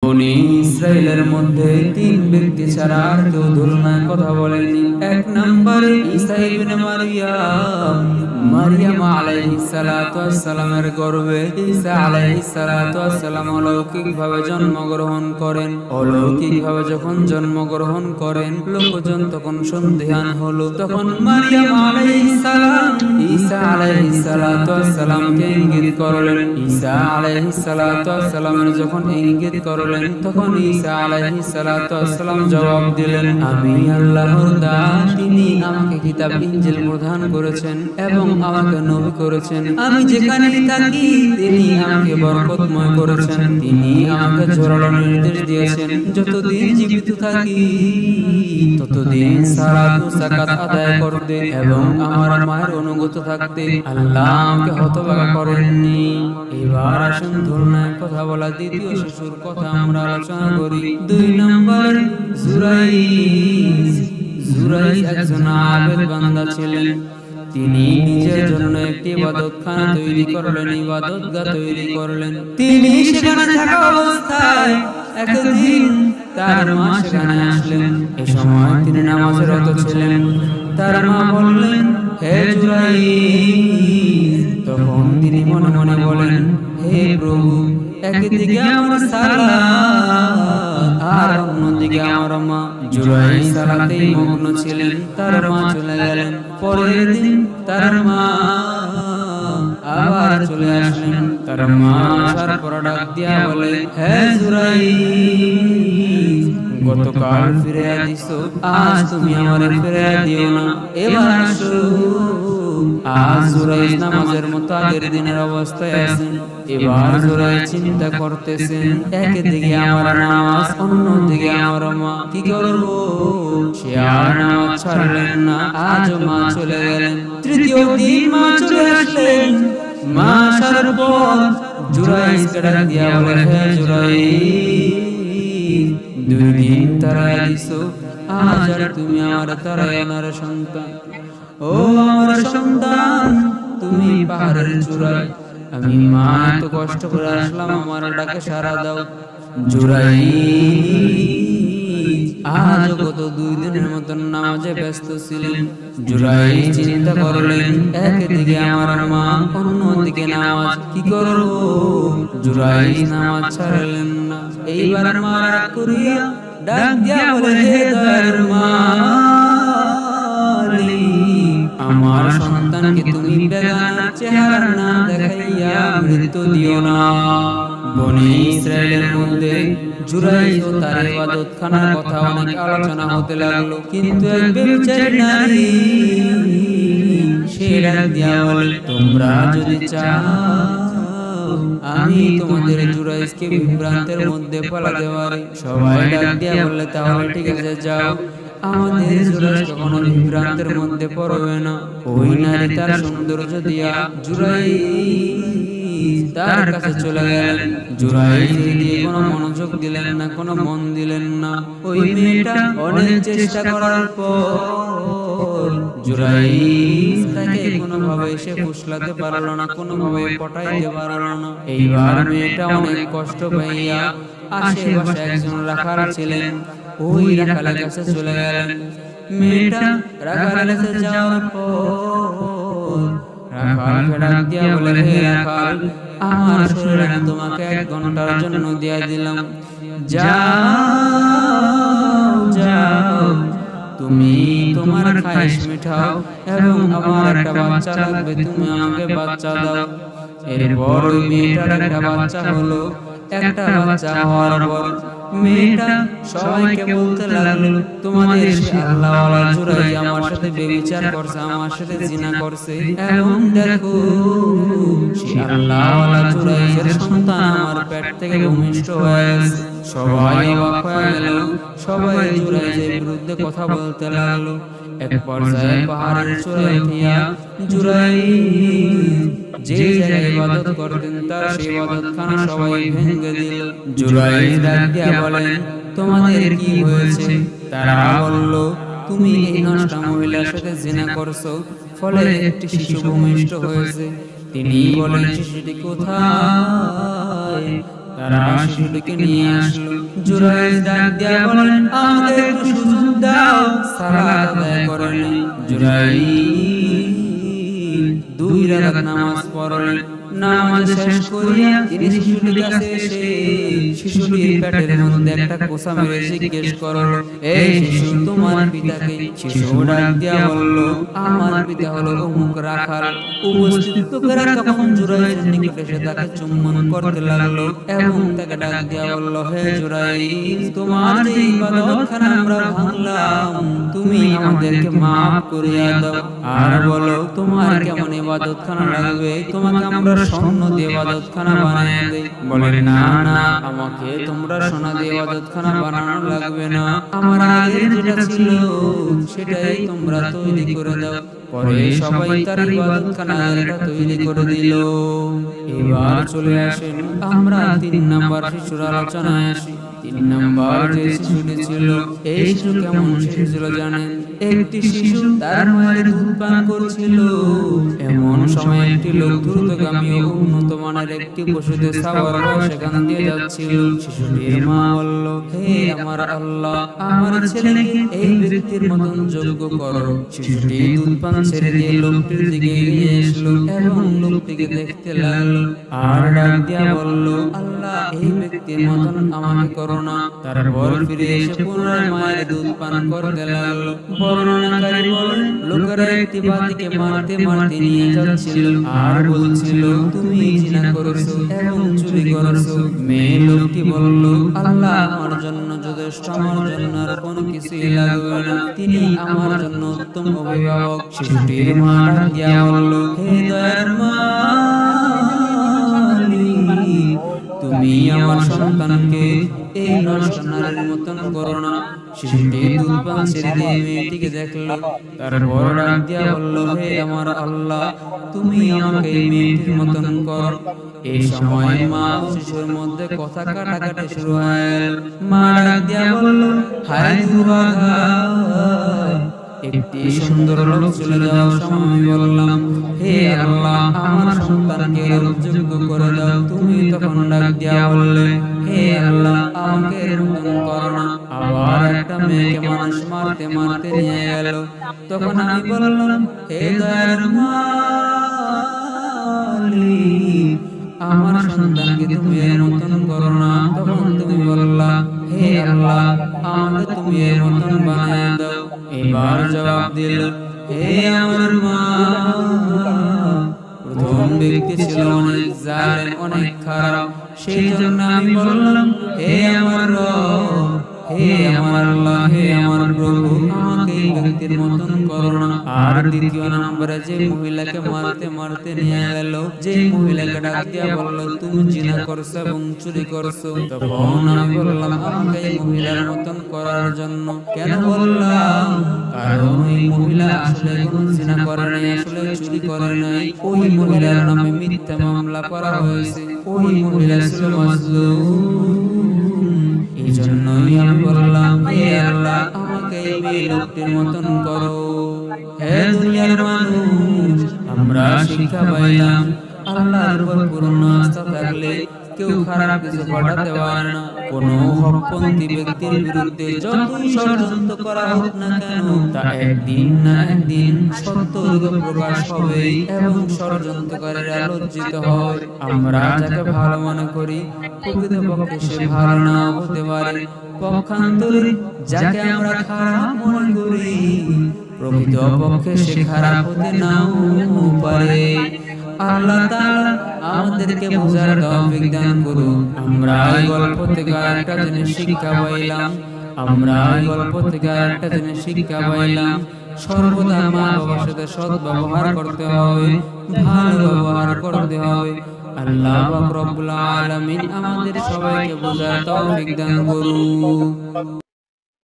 বনি ইসরাইলের মধ্যে তিন ব্যক্তি ছাড়া আর কেউ তুলনায় কথা বলেনি। এক নম্বরে ঈসা ইবনে মারইয়াম আলাইহিস সালাতু ওয়াস সালামের গর্ভে ঈসা আলাইহিস সালাতু ওয়াস সালাম অলৌকিকভাবে জন্মগ্রহণ করেন। অলৌকিকভাবে যখন জন্মগ্রহণ করেন, লোকজন তখন সন্দেহান হলো। তখন মারইয়াম আলাইহিস সালাম ঈসা আলাইহিস সালাতু ওয়াস সালামকে ইঙ্গিত করলেন। ঈসা আলাইহিস সালাতু ওয়াস সালামের যখন ইঙ্গিত করলেন, তখন ঈসা আলাইহিস সালাতু ওয়াস সালাম জবাব দিলেন, আমি আল্লাহর দাস, তিনি আমাকে কিতাব ইনজিল প্রদান করেছেন এবং আমাকে নবী করেছেন। আমি যেখানেই থাকি তিনি আমাকে বরকতময় করেছেন। তিনি আমাকে জোরালো নির্দেশ দিয়েছেন, যতদিন জীবিত থাকি ততদিন সালাত ও যাকাত আদায় করতে এবং আমার মায়ের অনুগত থাকতে। আল্লাহ আমাকে হতভাগা করেননি। এবার আসুন তুলনায় কথা বলা দ্বিতীয় শিশুর কথা আমরা আলোচনা করি। 2 নম্বর জুরাইজ একজন আবেদ বান্দা ছিলেন। তিনি নিজের জন্য একটি ইবাদতখানা তৈরি করলেন, ইবাদতগাহ তৈরি করলেন। তিনি সেখানে থাকা অবস্থায় একদিন তার মা সেখানে আসলেন। এই সময় তিনি নামাজে রত ছিলেন। তার মা বললেন, হে জুরাইজ। তখন তিনি মনে মনে বলেন, হে প্রভু, একদিকে আমার সালাত আর অন্যদিকে আমার মা। জুরাইজ সালাতেই মগ্ন ছিলেন। তার মা চলে গেলেন। পরের দিন তার মা আবার চলে আসলেন। তার মা আসার পর ডাক দিয়া বলে, হে জুরাইজ, গতকাল ফিরে দিছো, আজ তুমি আমারে ফিরে দিও না। এবার আসো। আজ জুরাইজ নামাজের মতো আগের দিনের অবস্থায় আছেন। এবার জুরাইজ চিন্তা করতেছেন, একদিকে আমার নামাজ, অন্যদিকে আমার মা, কি করব? সে আর নামাজ ছাড়লেন না। আজ মা চলে গেলেন। তৃতীয় দিন মা চলে আসলেন। মা আসার পর জুরাইজকে ডাক দিয়া বলে, হে জুরাইজ, 2 দিন তারাই দিছো, আজ আর তুমি আমার তারাই আমার সন্তান। ও আমার সন্তান, তুমি পাহাড়ের চূড়ায়, আমি মা এত কষ্ট করে আসলাম, আমার ডাকে সাড়া দাও। জুরাইজ আজ গত 2 দিনের মতন নামাজে ব্যস্ত ছিলেন। জুরাইজ চিন্তা করলেন, একদিকে আমার মা, অন্যদিকে নামাজ, কি করব? জুরাইজ নামাজ ছাড়লেন না। এইবার মা রাগ করিয়া ডাক দিয়া বলে, হে দয়ার মালিক, আমার সন্তানকে তুমি বেগানা চেহারা না দেখাইয়া মৃত্যু দিও না। বনি ইসরাইলের মধ্যে জুরাইজ ও তার ইবাদতখানার কথা অনেক আলোচনা হতে লাগলো। কিন্তু এক বেচারি নারী সে ডাক দিয়া বলে, তোমরা যদি চাও আমি তোমাদের জুরাইজকে বিভ্রান্তের মধ্যে ফেলাতে পারি। সবাই ডাক দিয়া বললে, তাহলে ঠিক আছে, যাও, আমাদের জুরাইজ কখনো বিভ্রান্তের মধ্যে পড়বে না। ওই নারী তার সৌন্দর্য দিয়া জুরাইজ তার কাছে চলে গেলেন। জুরাইজ দিয়ে কোনো মনোযোগ দিলেন না, কোনো মন দিলেন না। ওই মেয়েটা অনেক চেষ্টা করার পর জুরাইজ তাকে কোনোভাবে সে ফুসলাতে পারলো না, কোনোভাবে পটাইতে পারলো না। এইবার মেয়েটা অনেক কষ্ট পাইয়া আশেপাশে একজন রাখাল ছিলেন, ওই রাখালের কাছে চলে গেলেন। মেয়েটা রাখালের কাছে যাওয়ার পর রাখালকে ডাক দিয়া বলে, হে রাখাল, আমার শরীরে তোমাকে 1 ঘন্টার জন্য দিয়া দিলাম, যাও যাও, তুমি তোমার খায়েশ মিটাও এবং আমার একটা বাচ্চা লাগবে, তুমি আমাকে বাচ্চা দাও। এরপর ওই মেয়েটার একটা বাচ্চা হলো। একটা বাচ্চা হওয়ার পর মেয়েটা সবাইকে বলতে লাগলো, তোমাদের সে আল্লাহওয়ালা জুরাইজ আমার সাথে ব্যভিচার করছে, আমার সাথে জিনা করছে, এবং দেখো সে আল্লাহওয়ালা জুরাইজের সন্তান আমার পেট থেকে ভূমিষ্ঠ হয়ে গেছে। সবাই অবাক হয়ে গেল। সবাই জুরাইজের বিরুদ্ধে কথা বলতে লাগলো। এক পর্যায়ে পাহাড়ের চূড়ায় উঠিয়া জুরাইজ যে জায়গায় ইবাদত করতেন তার সেই ইবাদতখানা সবাই ভেঙে দিল। জুরাইজ ডাক দিয়া বলেন, তোমাদের কি হয়েছে? তারা বলল, তুমি এই নষ্ট মহিলার সাথে জিনা করছো, ফলে একটি শিশু ভূমিষ্ঠ হয়েছে। তিনি বলেন, শিশুটি কোথায়? তারা শিশুটিকে নিয়ে আসলো। জুরাইজ ডাক দিয়া বলেন, আমাদের একটু সুযোগ দাও, সালাত আদায় করেন। জুরাইজ 2 রাকাত নামাজ পড়লেন। নামাজ শেষ করিয়া তিনি শিশুটির কাছে এসে শিশুটির পেটের মধ্যে একটা কোসা মেরে জিজ্ঞেস করল, এই শিশু, তোমার পিতাকে? শিশু ডাক দিয়া বলল, আমার পিতা হলো অমুক রাখাল। উপস্থিত লোকেরা তখন জুরাইজের নিকটে এসে তাকে চুম্বন করতে লাগলো এবং তাকে ডাক দিয়া বলল, হে জুরাইজ, তোমার যে ইবাদতখানা আমরা ভাঙলাম, তুমি আমাদেরকে মাফ করিয়া দাও, আর বলো তোমার কেমন ইবাদতখানা লাগবে, তোমাকে আমরা স্বর্ণ দিয়ে ইবাদতখানা বানিয়ে দেই। বলে, না না, আমাকে তোমরা সোনা দিয়ে ইবাদতখানা বানানো লাগবে না, আমার আগে যেটা ছিল সেটাই তোমরা তৈরি করে দাও। পরে সবাই তার ইবাদতখানা এটা তৈরি করে দিল। এবার চলে আসেন আমরা 3 নাম্বার শিশুর আলোচনায় আসি। 3 নাম্বার যে শিশুটি ছিল, এই শিশু কেমন শিশু ছিল জানেন? একটি শিশু তার মায়ের দুধ পান করছিল। এমন সময় একটি লোক দ্রুতগামী ও উন্নত মানের একটি পশুতে সাওয়ার হয়ে সেখান দিয়ে যাচ্ছিল। শিশুটির মা বলল, হে আমার আল্লাহ, আমার ছেলেকে এই ব্যক্তির মতন যোগ্য করো। শিশুটি দুধ পান ছেড়ে দিয়ে লোকটির দিকে এগিয়ে আসলো এবং লোকটিকে দেখতে লাগলো আর ডাক দিয়া বলল, আল্লাহ, এই ব্যক্তির মতন আমাকে করো না। তারপর ফিরে এসে পুনরায় মায়ের দুধ পান করতে লাগলো। বর্ণনাকারী বলেন, লোকেরা একটি বাদীকে মারতে মারতে নিয়ে যাচ্ছিল আর বলছিল, তুমি জিনা করেছো এবং চুরি করেছো। মেয়ে লোকটি বলল, আল্লাহ আমার জন্য যথেষ্ট, আমার জন্য আর কোনো কিছুই লাগবে না, তিনি আমার জন্য উত্তম অভিভাবক। শিশুটির মা ডাক দিয়া বলল, হে দয়ার মালিক, তুমি আমার সন্তানকে এই নষ্ট নারীর মতন করো না। শিশুটি দুধ পান ছেড়ে দিয়ে মেয়েটিকে দেখলো, তারপর ডাক দিয়া বলল, হে আমার আল্লাহ, তুমি আমাকে এই মেয়েটির মতন করো। এই সময় মা ও শিশুর মধ্যে কথা কাটাকাটি শুরু হয়। মা ডাক দিয়া বলল, হায় দুর্ভাগা, একটি সুন্দর লোক চলে যাওয়ার সময় আমি বললাম, হে আল্লাহ, আমার সন্তানকে যোগ্য করে দাও। তুমি তখন ডাক দিয়া বললে, হে আল্লাহ, আমাকে এরকম করো না। আবার একটা মেয়েকে মানুষ মারতে মারতে নিয়ে গেল। তখন আমি বললাম, হে দয়ার মালিক, আমার সন্তানকে তুমি এর মতন করো না। তখন তুমি বললা, হে আল্লাহ, আমাকে তুমি এর মতন বানায় দাও। এবার জবাব দিল, হে আমার মা, প্রথম ব্যক্তি ছিল অনেক জালেম, অনেক খারাপ, সেই জন্য আমি বললাম, হে আমার রব, হে আমার আল্লাহ, হে আমার প্রভু, আমাকে এই ব্যক্তির মতন করো না। আর দ্বিতীয় নম্বরে যে মহিলাকে মারতে মারতে নিয়ে গেল, যে মহিলাকে ডাক দিয়া বলল, তুমি জিনা করছো এবং চুরি করছো। তখন আমি বললাম, আমাকে এই মহিলার মতন করার জন্য। কেন বললাম? কারণ ওই মহিলা আসলে কোনো জিনা করে নাই, আসলে চুরি করে নাই। ওই মহিলার নামে মিথ্যা মামলা করা হয়েছে। ওই মহিলা ছিল মাজলুম। এই জন্যই আমি বললাম, হে আল্লাহ, আমাকে এই লোকটির মতন করো। হে দুনিয়ার মানুষ, আমরা শিক্ষা পাইলাম, আল্লাহর উপর পূর্ণ আস্থা থাকলে কেউ খারাপ কিছু ঘটাতে পারে না। কোনো হকপন্থী ব্যক্তির বিরুদ্ধে যতই ষড়যন্ত্র করা হোক না কেন, তা একদিন না একদিন সত্য প্রকাশ হবে এবং ষড়যন্ত্রকারীরা লজ্জিত হবে। আমরা যাকে ভালো মনে করি, প্রকৃতপক্ষে সে ভালো নাও হতে পারে। পক্ষান্তরে যাকে আমরা খারাপ মনে করি, প্রকৃতপক্ষে সে খারাপ হতে নাও পারে। আল্লাহ তাআলা আমাদেরকে বুঝার তৌফিক দান করুন। আমরা এই গল্প থেকে একটা জিনিস শিক্ষা পাইলাম, সর্বদা মা বাবার সাথে সৎ ব্যবহার করতে হবে, ভালো ব্যবহার করতে হবে। আল্লাহ পাক রব্বুল আলামিন আমাদের সবাইকে বুঝার তৌফিক দান করুন।